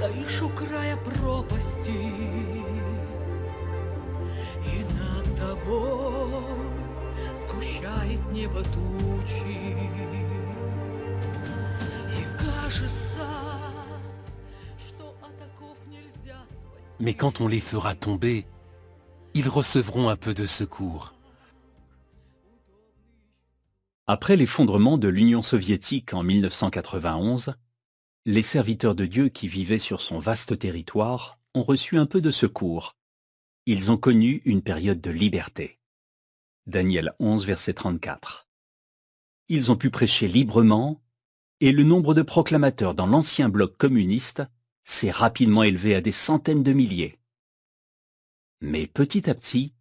Стоишь у края пропасти, и над тобой сгущает небо тучи, и кажется, что от оков нельзя спасти. Mais quand on les fera tomber, ils recevront un peu de secours. Après l'effondrement de l'Union soviétique en 1991, les serviteurs de Dieu qui vivaient sur son vaste territoire ont reçu un peu de secours. Ils ont connu une période de liberté. Daniel 11, verset 34. Ils ont pu prêcher librement et le nombre de proclamateurs dans l'ancien bloc communiste s'est rapidement élevé à des centaines de milliers. Mais petit à petit,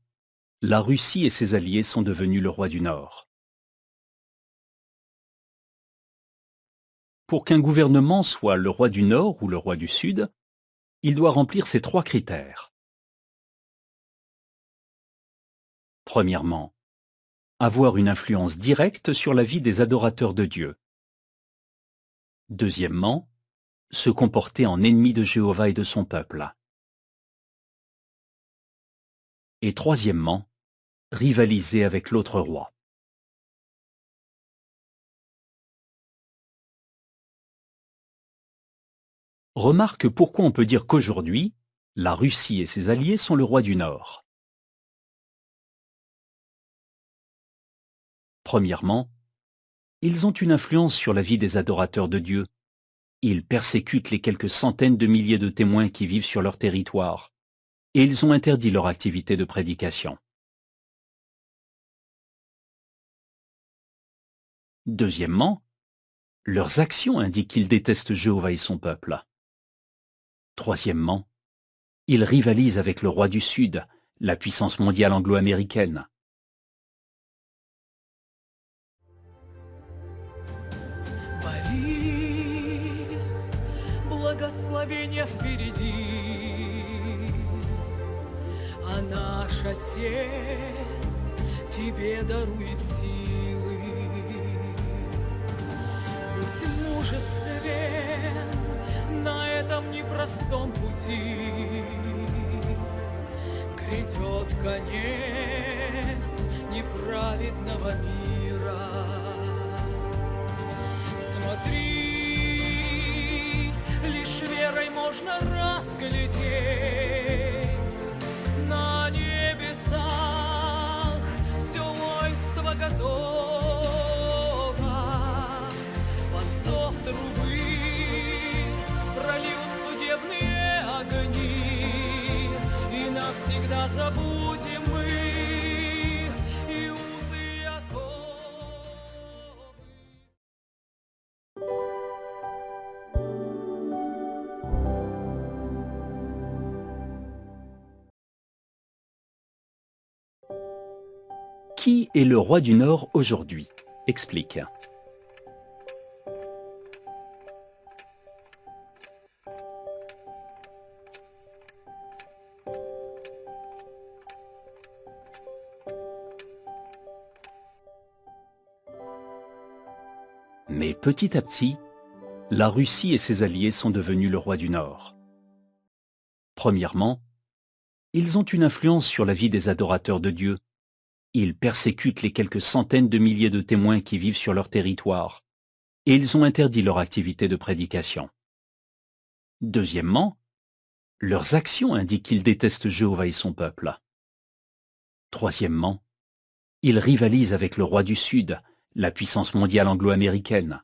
la Russie et ses alliés sont devenus le roi du Nord. Pour qu'un gouvernement soit le roi du Nord ou le roi du Sud, il doit remplir ces 3 critères. Premièrement, avoir une influence directe sur la vie des adorateurs de Dieu. Deuxièmement, se comporter en ennemi de Jéhovah et de son peuple. Et troisièmement, rivaliser avec l'autre roi. Remarque pourquoi on peut dire qu'aujourd'hui, la Russie et ses alliés sont le roi du Nord. Premièrement, ils ont une influence sur la vie des adorateurs de Dieu. Ils persécutent les quelques centaines de milliers de témoins qui vivent sur leur territoire, et ils ont interdit leur activité de prédication. Deuxièmement, leurs actions indiquent qu'ils détestent Jéhovah et son peuple. Troisièmement, ils rivalisent avec le roi du Sud, la puissance mondiale anglo-américaine. Борис, благословение впереди, а наш Отец тебе дарует силы. Будь мужествен на этом непростом пути, грядет конец неправедного мира. Смотри, лишь верой можно разглядеть на небесах все воинство готово. Под зов трубы прольют судебные огни, и навсегда забудем мы и узы оковы. Qui est le roi du Nord aujourd'hui? Explique. Mais petit à petit, la Russie et ses alliés sont devenus le roi du Nord. Premièrement, ils ont une influence sur la vie des adorateurs de Dieu. Ils persécutent les quelques centaines de milliers de témoins qui vivent sur leur territoire, et ils ont interdit leur activité de prédication. Deuxièmement, leurs actions indiquent qu'ils détestent Jéhovah et son peuple. Troisièmement, ils rivalisent avec le roi du Sud, la puissance mondiale anglo-américaine.